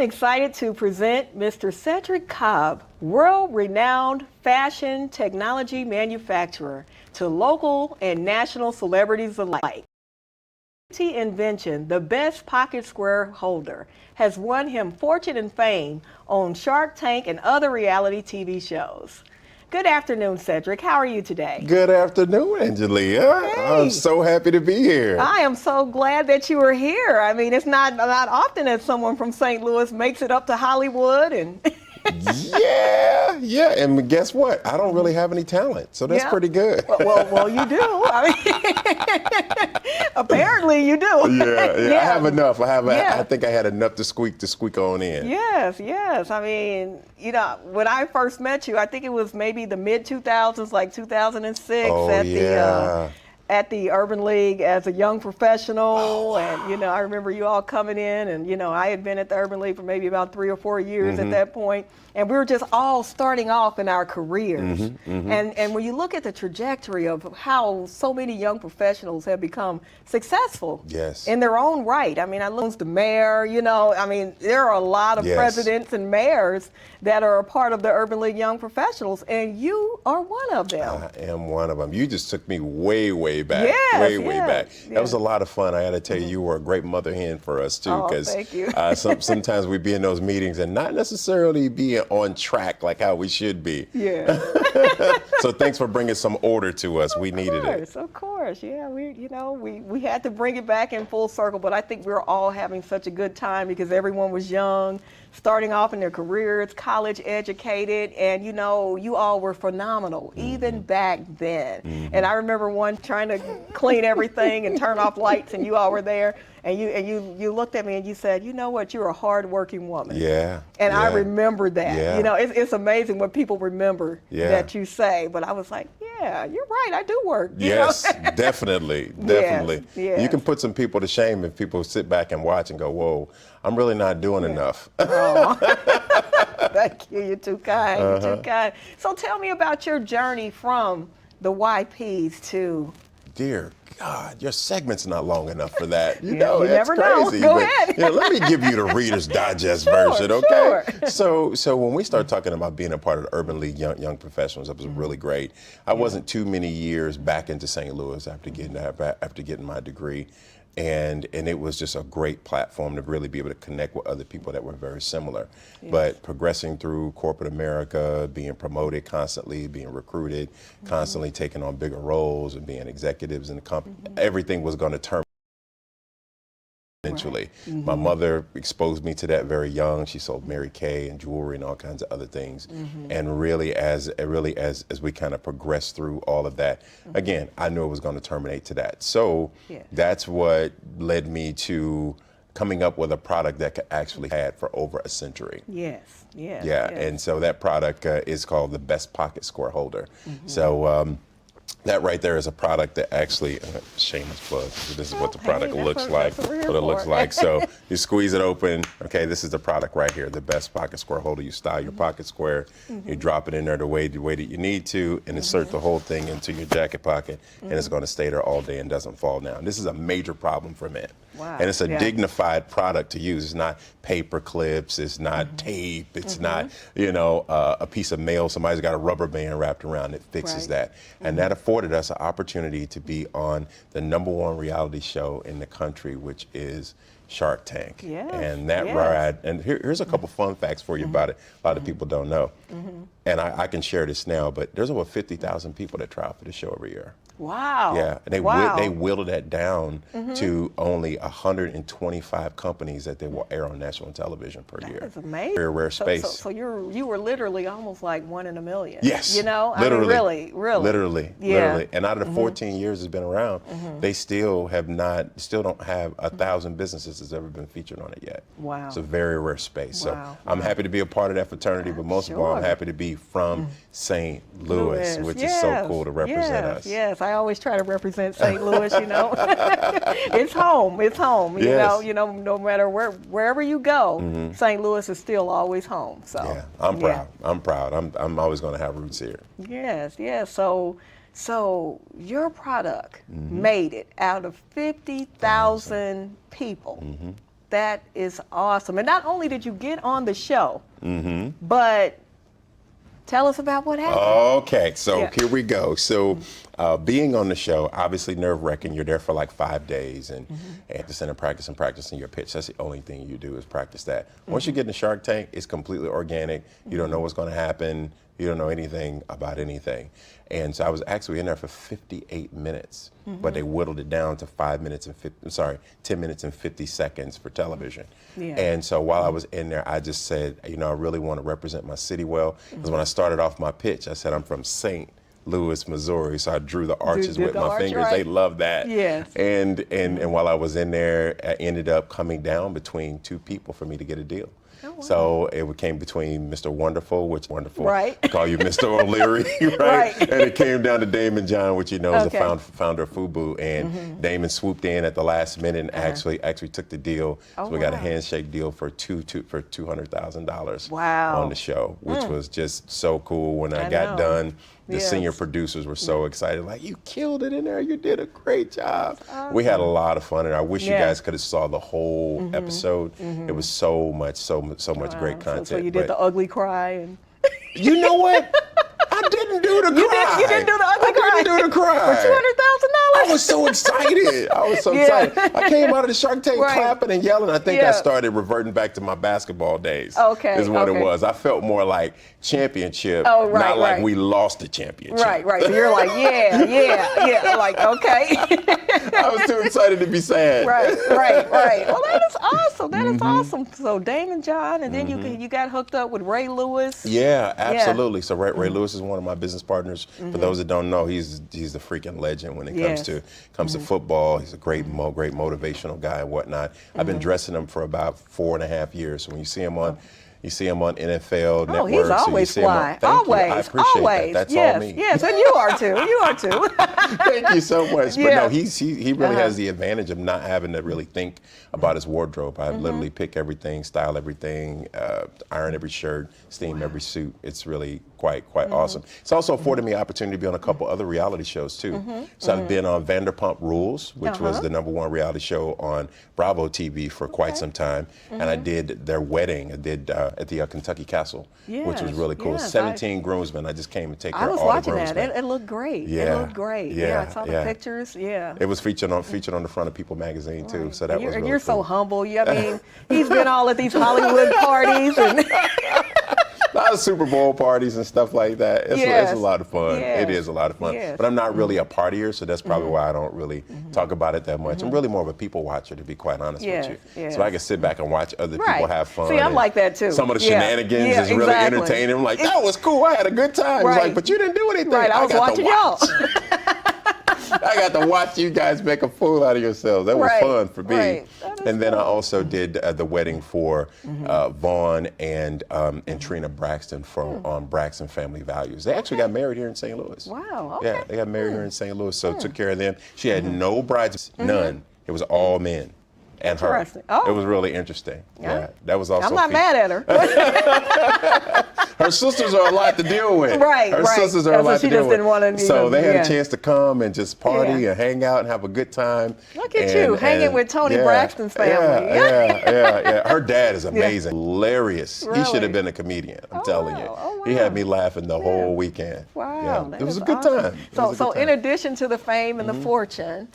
excited to present Mr. Cedric Cobb, world-renowned fashion technology manufacturer, to local and national celebrities alike. His invention, the best pocket square holder, has won him fortune and fame on Shark Tank and other reality TV shows. Good afternoon, Cedric. How are you today? Good afternoon, Angelia. Hey. I'm so happy to be here. I am so glad that you are here. I mean, it's not often that someone from St. Louis makes it up to Hollywood and Yeah, and guess what? I don't really have any talent, so that's pretty good. Well, you do. I mean, apparently you do. Yeah, I have enough. I think I had enough to squeak on in. Yes. I mean, you know, when I first met you, I think it was maybe the mid-2000s, like 2006 at the Urban League as a young professional. And, you know, I remember you all coming in and, you know, I had been at the Urban League for maybe about 3 or 4 years at that point. And we were just all starting off in our careers. And when you look at the trajectory of how so many young professionals have become successful in their own right. I mean, I look at the mayor, you know, I mean, there are a lot of presidents and mayors that are a part of the Urban League Young Professionals, and you are one of them. I am one of them. You just took me way back. Way back. That was a lot of fun. I got to tell you, you were a great mother hen for us too. Because thank you. Sometimes we'd be in those meetings and not necessarily be on track like how we should be. Yeah. So thanks for bringing some order to us. We needed it. Of course. Yeah, we had to bring it back in full circle, but I think we were all having such a good time because everyone was young, starting off in their careers, college educated, and you know, you all were phenomenal, even back then. And I remember one trying to clean everything and turn off lights, and you all were there, and you looked at me and you said, you know what, you're a hard-working woman. And I remember that. You know, it's amazing what people remember that you say, but I was like, yeah, you're right, I do work. Yes, definitely. Yes. You can put some people to shame if people sit back and watch and go, whoa, I'm really not doing enough. Thank you, you're too kind, you're too kind. So tell me about your journey from the YPs to... Dear God, your segment's not long enough for that. You know, that's never crazy. Know. Go ahead. Let me give you the Reader's Digest version, okay? So when we started talking about being a part of the Urban League Young Professionals, that was really great. I wasn't too many years back into St. Louis after getting my degree. And it was just a great platform to really be able to connect with other people that were very similar. But progressing through corporate America, being promoted constantly, being recruited, constantly taking on bigger roles and being executives in the company, everything was going to turn eventually. My mother exposed me to that very young. She sold Mary Kay and jewelry and all kinds of other things. And really as we kind of progressed through all of that, again, I knew it was going to terminate to that. So that's what led me to coming up with a product that could actually had for over a century. Yes. And so that product is called the Best Pocket Square Holder. So that right there is a product that actually, shameless plug, this is what the product looks like. So you squeeze it open. Okay, this is the product right here, the Best Pocket Square Holder. You style your pocket square, you drop it in there the way that you need to, and insert the whole thing into your jacket pocket, and it's going to stay there all day and doesn't fall down. This is a major problem for men. Wow. And it's a dignified product to use. It's not paper clips, it's not tape, it's not, you know, a piece of mail somebody's got a rubber band wrapped around it fixes that. And that afforded us an opportunity to be on the #1 reality show in the country, which is Shark Tank. And that ride, and here's a couple fun facts for you about it. A lot of people don't know. And I can share this now, but there's over 50,000 people that try out for the show every year. Wow. Yeah, and they whittled that down to only 125 companies that they will air on national television per year. That's amazing. Very rare space. So you were literally almost like 1 in a million. Yes. You know, literally. I mean, really. Literally. And out of the 14 years it's been around, they still don't have 1,000 businesses that's ever been featured on it yet. Wow. It's a very rare space. So I'm happy to be a part of that fraternity, but most of all, I'm happy to be from St. Louis, which is so cool to represent us. Yes, I always try to represent St. Louis, you know. It's home, you know, no matter wherever you go, St. Louis is still always home. So yeah, I'm proud. I'm always going to have roots here. Yes. So your product made it out of 50,000 people. That is awesome. And not only did you get on the show, but tell us about what happened. Okay, so here we go. So being on the show, obviously nerve-wracking. You're there for like 5 days and at the center practicing your pitch. That's the only thing you do is practice that. Once you get in the Shark Tank, it's completely organic. You don't know what's going to happen. You don't know anything about anything. And so I was actually in there for 58 minutes, but they whittled it down to 10 minutes and 50 seconds for television. Yeah. And so while I was in there, I just said, you know, I really want to represent my city well. Because when I started off my pitch, I said I'm from St. Louis, Missouri. So I drew the arches with my fingers. Right. They love that. Yes. And while I was in there, I ended up coming down between two people for me to get a deal. Oh, wow. So it came between Mr. Wonderful, which Wonderful, right. I call you Mr. O'Leary, right? Right. And it came down to Damon John, which you know is the founder of FUBU, and Damon swooped in at the last minute and actually took the deal. So we got a handshake deal for $200,000 on the show, which was just so cool. When I got done, the senior producers were so excited, like, you killed it in there, you did a great job. Awesome. We had a lot of fun, and I wish you guys could have saw the whole episode. It was so much great content. So you did the ugly cry and you know what? I didn't do the cry. You didn't do the ugly cry. I didn't do the cry. For $200,000? I was so excited. I came out of the Shark Tank clapping and yelling. I think I started reverting back to my basketball days. Okay. Is what it was. I felt more like championship, not like we lost the championship. Right. So you're like, yeah. Like, okay. I was too excited to be sad. Right. Well, that is awesome. That is awesome. So Damon John, and then you got hooked up with Ray Lewis. Yeah, absolutely. So Ray Lewis is one of my business partners. For those that don't know, he's a freaking legend when it comes to football. He's a great motivational guy and whatnot. I've been dressing him for about 4.5 years. So when you see him on NFL Network. He's always fly. Always. I appreciate that. That's all me. Yes, and you are too. Thank you so much. But no, he really has the advantage of not having to really think about his wardrobe. I literally pick everything, style everything, iron every shirt, steam every suit. It's really quite awesome. It's also afforded me opportunity to be on a couple other reality shows too. So I've been on Vanderpump Rules, which was the #1 reality show on Bravo TV for quite some time, and I did their wedding. I did at the Kentucky Castle, which was really cool. 17 groomsmen. I just came to take care of all the groomsmen. I was watching that. It looked great. Yeah. It looked great. Yeah, I saw the pictures. Yeah. It was featured on the front of People magazine too. So that was really you're cool. so humble. I mean, he's been all at these Hollywood parties and a lot of Super Bowl parties and stuff like that. It's a lot of fun. Yes. It is a lot of fun. Yes. But I'm not really a partier, so that's probably why I don't really talk about it that much. I'm really more of a people watcher, to be quite honest with you. Yes. So I can sit back and watch other people have fun. See, I'm like that too. Some of the shenanigans is really entertaining. I'm like, that was cool. I had a good time. It's like, but you didn't do anything. Right, I was watching y'all. I got to watch you guys make a fool out of yourselves. That was fun for me. And then I also did the wedding for Vaughn and Trina Braxton on Braxton Family Values. They actually got married here in St. Louis. Wow. Okay. Yeah, they got married here in St. Louis, so took care of them. She had no brides, none. It was all men. And her. Oh. It was really interesting. Yeah, that was also. I'm not mad at her. Her sisters are a lot to deal with. Right. Her sisters are a lot to deal with. So they had a chance to come and just party and hang out and have a good time. Look at you hanging with Tony Braxton's family. Yeah. Her dad is amazing, hilarious. Really? He should have been a comedian. I'm telling you. Oh, wow. He had me laughing the whole weekend. Wow. Yeah. It was a good time. So in addition to the fame and the fortune.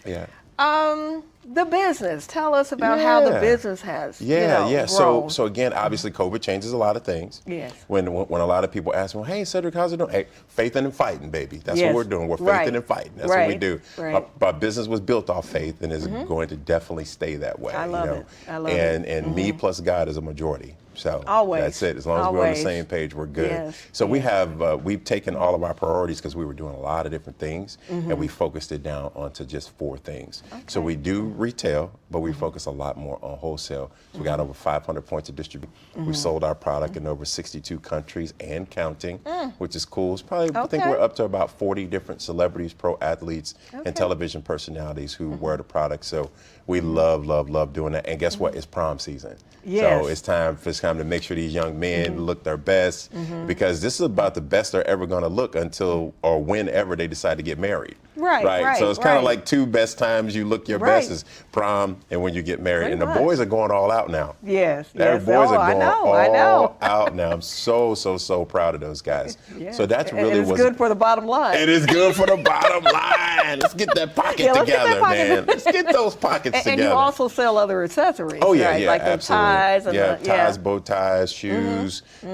The business. Tell us about how the business has grown. So again, obviously, COVID changes a lot of things. Yes. When a lot of people ask me, "Hey, Cedric, how's it doing?" Hey, faithing and fighting, baby. That's what we're doing. We're faithing and fighting. That's what we do. Right. Our business was built off faith and is going to definitely stay that way. I love it. I love it. And me plus God is a majority. So always. That's it. As long as we're on the same page, we're good. Yes. So we've taken all of our priorities because we were doing a lot of different things, and we focused it down onto just 4 things. Okay. So we do retail, but we focus a lot more on wholesale. So we got over 500 points of distribution. We've sold our product in over 62 countries and counting, which is cool. It's probably I think we're up to about 40 different celebrities, pro athletes, and television personalities who wear the product. So we love doing that. And guess what? It's prom season. Yes. So it's time to make sure these young men look their best, because this is about the best they're ever going to look until or whenever they decide to get married. Right. So it's kind of like two best times you look your best is prom and when you get married. Pretty and the much. boys are going all out now. Yes. Their boys are going I know. all out now. I'm so proud of those guys. Yeah. So that's really and it's good for the bottom line. It is good for the bottom line. Let's get that pocket together, man. Let's get those pockets together. And you also sell other accessories. Oh yeah, right? yeah, like absolutely. the ties and ties, bow ties, shoes. We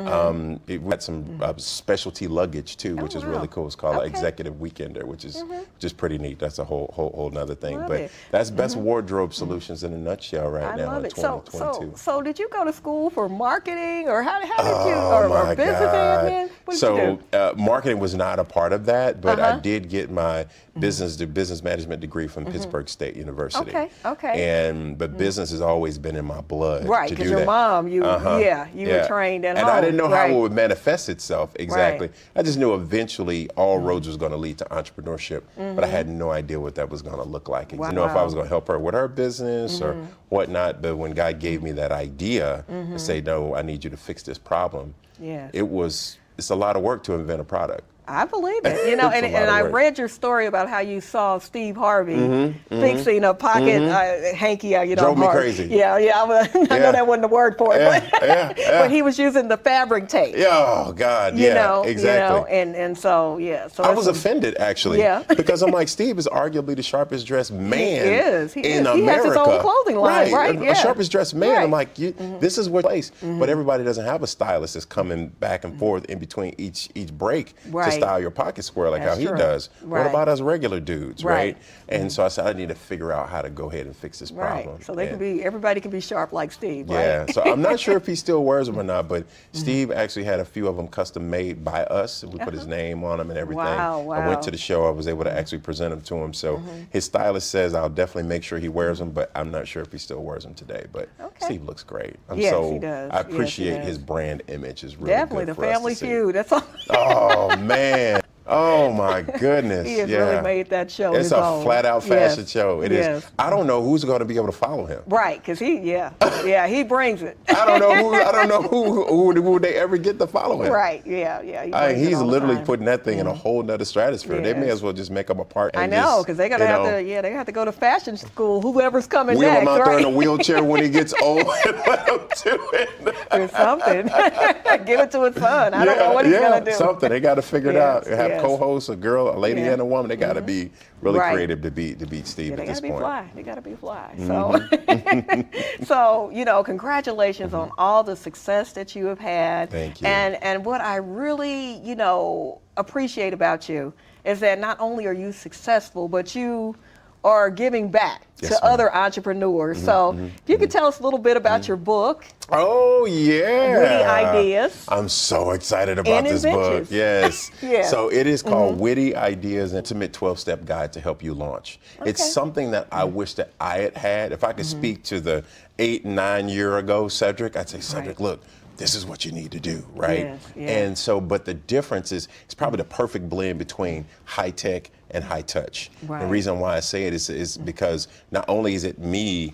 had some specialty luggage too, which is really cool. It's called Executive Weekender, which is just pretty neat. That's a whole nother thing. Love but it. that's best wardrobe solutions in a nutshell right now love in it. 2022. So did you go to school for marketing, or how did you, my or business God. admin? What did you do? Marketing was not a part of that, but I did get my business management degree from Pittsburgh State University. Okay. But business has always been in my blood. Right, because your mom, you were trained at home. And I didn't know how it would manifest itself exactly. I just knew eventually all roads was going to lead to entrepreneurship, but I had no idea what that was going to look like. I didn't know if I was going to help her with her business or whatnot, but when God gave me that idea to say, no, I need you to fix this problem, it's a lot of work to invent a product. I believe it. And I read your story about how you saw Steve Harvey fixing a pocket hanky. Drove me crazy. Yeah. I know that wasn't the word for it, but he was using the fabric tape. Oh God, exactly. And so So I was offended actually. Because I'm like, Steve is arguably the sharpest dressed man in America. He has his own clothing line, right? A sharpest dressed man. I'm like, this is what place. But everybody doesn't have a stylist that's coming back and forth in between each break. To style your pocket square like how he does. What about us regular dudes, right? And so I said I need to figure out how to go ahead and fix this problem. So everybody can be sharp like Steve, right? Yeah. So I'm not sure if he still wears them or not, but Steve actually had a few of them custom made by us. We put his name on them and everything. Wow. I went to the show. I was able to actually present them to him. So his stylist says I'll definitely make sure he wears them, but I'm not sure if he still wears them today. But Steve looks great. He does. I appreciate his brand image. Is really definitely good the for us Family to see. Feud. That's all. Oh man. Oh my goodness! He has really made that show It's his a own. flat-out fashion show. It is. Yes. I don't know who's going to be able to follow him. Right, because he brings it. I don't know who they ever get to follow him. Right. Yeah. He's literally putting that thing in a whole nother stratosphere. They may as well just make up a part. And I know, because they're gonna have to. Yeah, they have to go to fashion school. Whoever's coming wheel next, him out there in a wheelchair when he gets old and let him do it. Or something. Give it to his son. I don't know what he's gonna do. Something. They got to figure it out. Have Yes. co-hosts, a girl, a lady, and a woman. They got to be really creative to beat Steve at this point. They gotta be fly. So, congratulations on all the success that you have had. Thank you. And what I really, appreciate about you is that not only are you successful, but you are giving back to other entrepreneurs. So if you could tell us a little bit about your book. Oh, yeah. Witty Ideas. I'm so excited about this book. Yes. So it is called Witty Ideas, Intimate 12-Step Guide to Help You Launch. It's something that I wish that I had had. If I could speak to the 8-9 year ago Cedric, I'd say, Cedric, look, this is what you need to do, right? And so, but the difference is, it's probably the perfect blend between high tech and high touch. The reason why I say it is because not only is it me,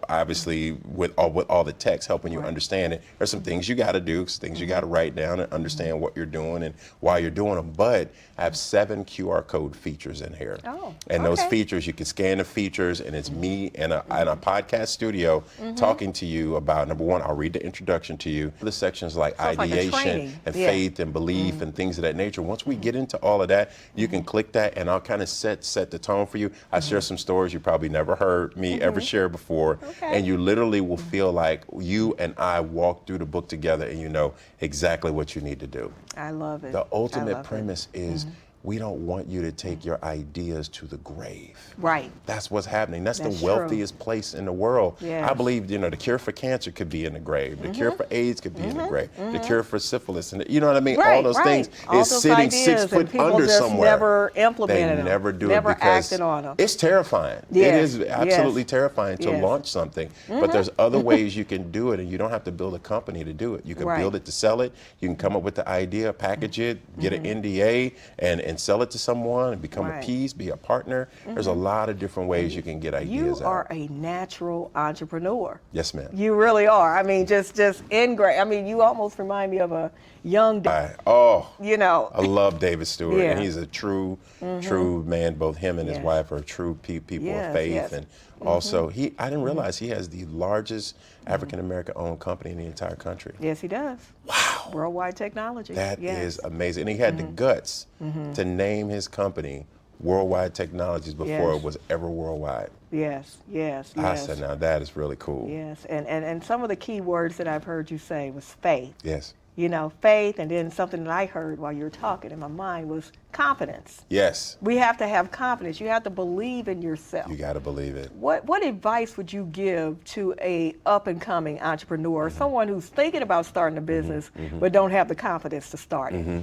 obviously with all the text helping you understand it, there's some things you got to do, some things you got to write down and understand what you're doing and why you're doing them. But I have 7 QR code features in here. And those features, you can scan the features, and it's me in a podcast studio talking to you about, number one, I'll read the introduction to you. The sections like ideation and faith and belief and things of that nature. Once we get into all of that, you can click that, and I'll kind of set the tone for you. I share some stories you probably never heard me ever share before, and you literally will feel like you and I walked through the book together, and you know exactly what you need to do. I love it. The ultimate premise is we don't want you to take your ideas to the grave. Right. That's what's happening. That's the wealthiest place in the world. I believe, the cure for cancer could be in the grave. The cure for AIDS could be in the grave. The cure for syphilis, and you know what I mean? All those things all is those sitting ideas, 6 foot under just somewhere. Never implemented They never do never it because acted on them. it's terrifying. It is absolutely terrifying to launch something. But there's other ways you can do it, and you don't have to build a company to do it. You can build it to sell it. You can come up with the idea, package it, get an NDA, and sell it to someone and become a piece, be a partner. There's a lot of different ways you can get ideas You are a natural entrepreneur. Yes, ma'am. You really are. I mean, just ingrained. I mean, you almost remind me of a young, oh, you know. I love David Stewart, Yeah. and he's a true man. Both him and his Yes. wife are true people Yes, of faith, yes. and also I didn't realize he has the largest African American owned company in the entire country. Yes, he does. Wow, Worldwide Technology. that yes. is amazing. And he had the guts to name his company Worldwide Technologies before Yes. it was ever worldwide. Yes, yes, I yes. said, now that is really cool. Yes, and some of the key words that I've heard you say was faith. Yes. You know, faith, and then something that I heard while you were talking in my mind was confidence. Yes. We have to have confidence. You have to believe in yourself. You got to believe it. What advice would you give to a up and coming entrepreneur, or someone who's thinking about starting a business but don't have the confidence to start it?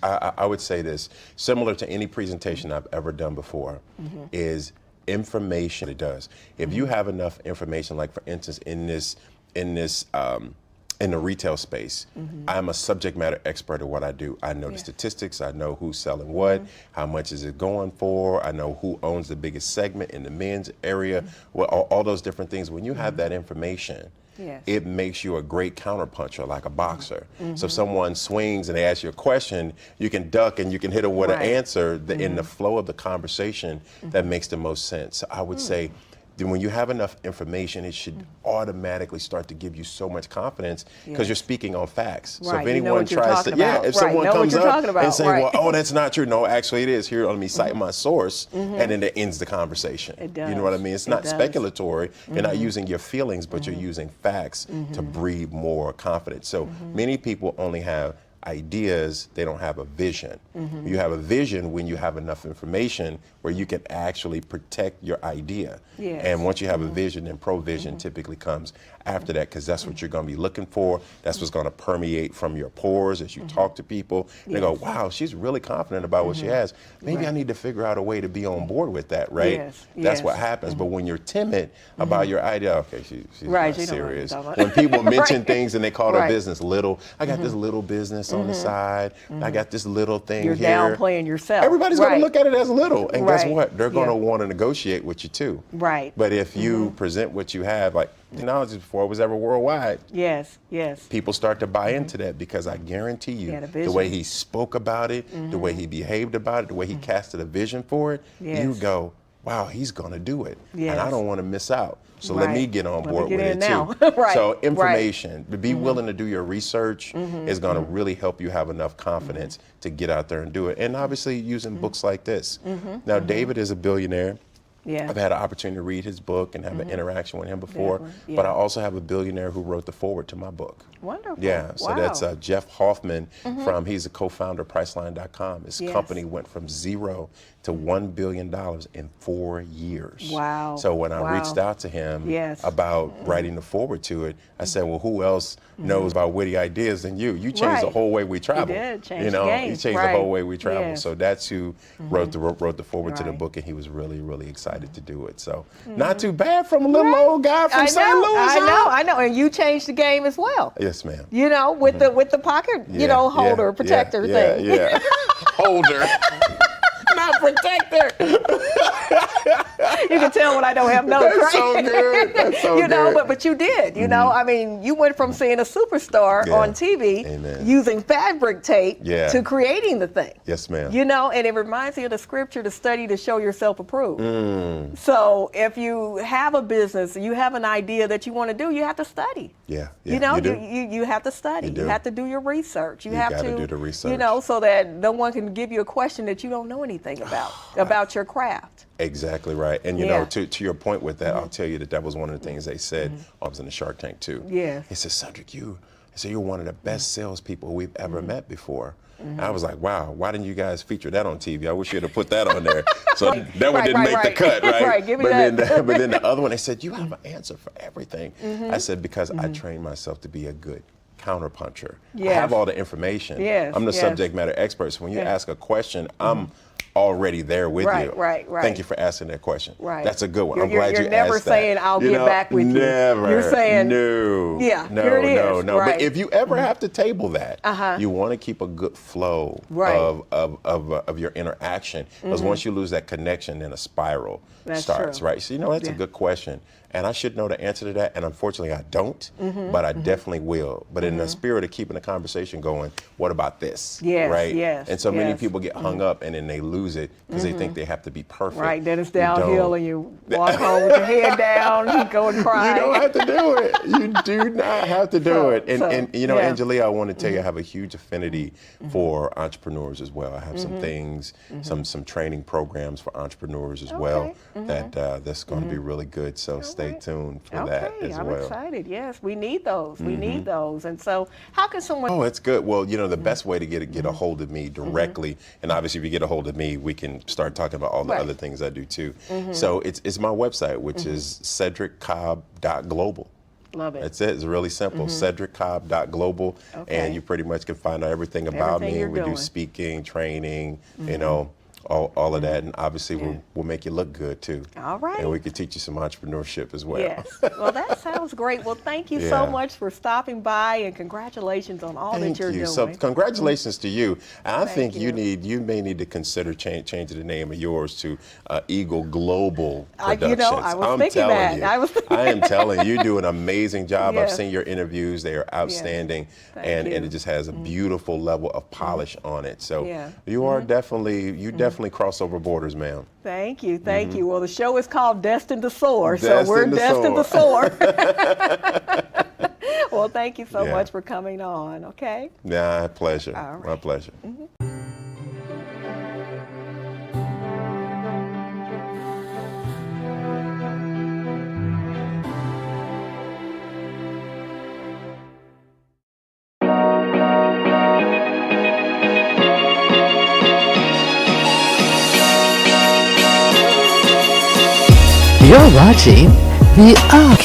I would say this, similar to any presentation I've ever done before, is information. It does. If you have enough information, like for instance, in the retail space, I'm a subject matter expert at what I do. I know the statistics, I know who's selling what, how much is it going for, I know who owns the biggest segment in the men's area, well, all those different things. When you have that information, Yes. it makes you a great counterpuncher, like a boxer. So if someone swings and they ask you a question, you can duck and you can hit them with an Right. answer in the flow of the conversation that makes the most sense. So I would say, then when you have enough information, it should automatically start to give you so much confidence because you're speaking on facts. So Right, if you know anyone what you're tries to, talking about. if Right, someone know what comes you're up talking about, and say, right. well, oh, that's not true. No, actually it is. Here, let me cite my source, and then it ends the conversation. It does. You know what I mean? It's It not does. speculatory. You're not using your feelings, but you're using facts to breed more confidence. So many people only have ideas, they don't have a vision. You have a vision when you have enough information where you can actually protect your idea. Yes. And once you have a vision, then provision typically comes after that, because that's what you're going to be looking for. That's what's going to permeate from your pores as you talk to people. And they go, wow, she's really confident about what she has. Maybe I need to figure out a way to be on board with that, right? Yes, That's yes. what happens. But when you're timid about your idea, okay, she's Right, not she don't know what serious. you're talking When about. people mention Right. things and they call their Right. business little, I got this little business on the side. I got this little thing You're here. downplaying yourself. Everybody's going Right. to look at it as little. And guess Right. what? They're going to Yeah. want to negotiate with you too. Right. But if you present what you have, like technology before it was ever worldwide, Yes, yes. people start to buy into that, because I guarantee you, had a the way vision. he spoke about it, the way he behaved about it, the way he casted a vision for it, Yes. you go, wow, he's going to do it. And I Yes. don't want to miss out. So let me Right. get on Let me board get with in it now. too. Right. So information, to be willing to do your research is going to Mm-hmm. really help you have enough confidence to get out there and do it. And obviously using books like this. Now, David is a billionaire. Yeah. I've had an opportunity to read his book and have an interaction with him before, Definitely, but yeah. I also have a billionaire who wrote the foreword to my book. Wonderful. Yeah, so Wow. that's Jeff Hoffman he's a co-founder of Priceline.com. His Yes. company went from 0 to $1 billion in 4 years. Wow. So when I Wow. reached out to him Yes. about writing the foreword to it, I said, well, who else knows about witty ideas than you? You changed the Right. whole way we travel. did, changed you the know, game. you changed Right. the whole way we travel. Yes. So that's who wrote the foreword to the Right. book, and he was really, really excited to do it. So not too bad from a little old guy from I St. know, Louis. huh? I know, and you changed the game as well. Yes, ma'am. You know, with the pocket, holder, protector thing. Yeah, holder. Not protector. You can tell when I don't have notes, That's right? so good. That's so You know, good. but you did. You know, I mean, you went from seeing a superstar Yeah. on TV Amen. using fabric tape Yeah. to creating the thing. Yes, ma'am. You know, and it reminds me of the scripture, to study to show yourself approved. So if you have a business, you have an idea that you want to do, you have to study. Yeah, You know, you do. you have to study. You do. You have to do your research. You You have gotta to do the research. You know, so that no one can give you a question that you don't know anything about your craft. Exactly right. And you Yeah. know, to your point with that, I'll tell you that was one of the things they said. I was in the Shark Tank too. Yeah. He said, Cedric, you're one of the best salespeople we've ever met before. And I was like, wow, why didn't you guys feature that on TV? I wish you'd have put that on there. So that one didn't make the cut, right? Right, give me but that. But then the other one, they said, you have an answer for everything. I said, because I trained myself to be a good counterpuncher. I Yes. have all the information. Yes, I'm the yes. subject matter expert. So when you Yeah. ask a question, I'm already there with Right, you. right. Thank you for asking that question. Right. That's a good one. I'm You're glad you asked that. You're never saying, I'll get back with you. Never. You're saying, no. yeah, no, here it no, is. no. Right. But if you ever have to table that, Uh-huh. you want to keep a good flow Right. of your interaction. Because once you lose that connection, then a spiral starts, true. right? So, that's a good question. And I should know the answer to that. And unfortunately, I don't. But I definitely will. But in the spirit of keeping the conversation going, what about this? Yes, right? yes, And so many yes. people get hung up and then they lose it because they think they have to be perfect. Right, then it's You downhill don't. and you walk home with your head down, you go and cry. You don't have to do it. You do not have to do it. And yeah. Angelia, I want to tell you, I have a huge affinity for entrepreneurs as well. I have some things, some training programs for entrepreneurs as well that's going to be really good. So stay tuned for that as I'm well. excited. Yes, we need those. We need those. And so, how can someone? Oh, it's good. Well, the best way to get a hold of me directly, and obviously if you get a hold of me, we can start talking about all the other things I do too. So it's my website, which is cedriccobb.global. Love it. That's it. It's really simple. cedriccobb.global, and you pretty much can find out everything about Everything me. you're We do doing. speaking, training, all of that, and obviously we'll make you look good too. All right. And we can teach you some entrepreneurship as well. Yes. Well, that sounds great. Well, thank you so much for stopping by, and congratulations on all that you're doing. So congratulations to you. And I think you. you may need to consider changing the name of yours to Eagle Global Productions. I was thinking that. I am telling you, you do an amazing job. I've Yes. seen your interviews. They are outstanding. Thank you. And it just has a beautiful level of polish on it. So Yeah. you are definitely cross over borders, ma'am. Thank you. Thank you. Well, the show is called Destined to Soar, so Destined we're to destined Soar. to soar. Well, thank you so much for coming on, okay? My pleasure. All right. My pleasure. You're watching The Arc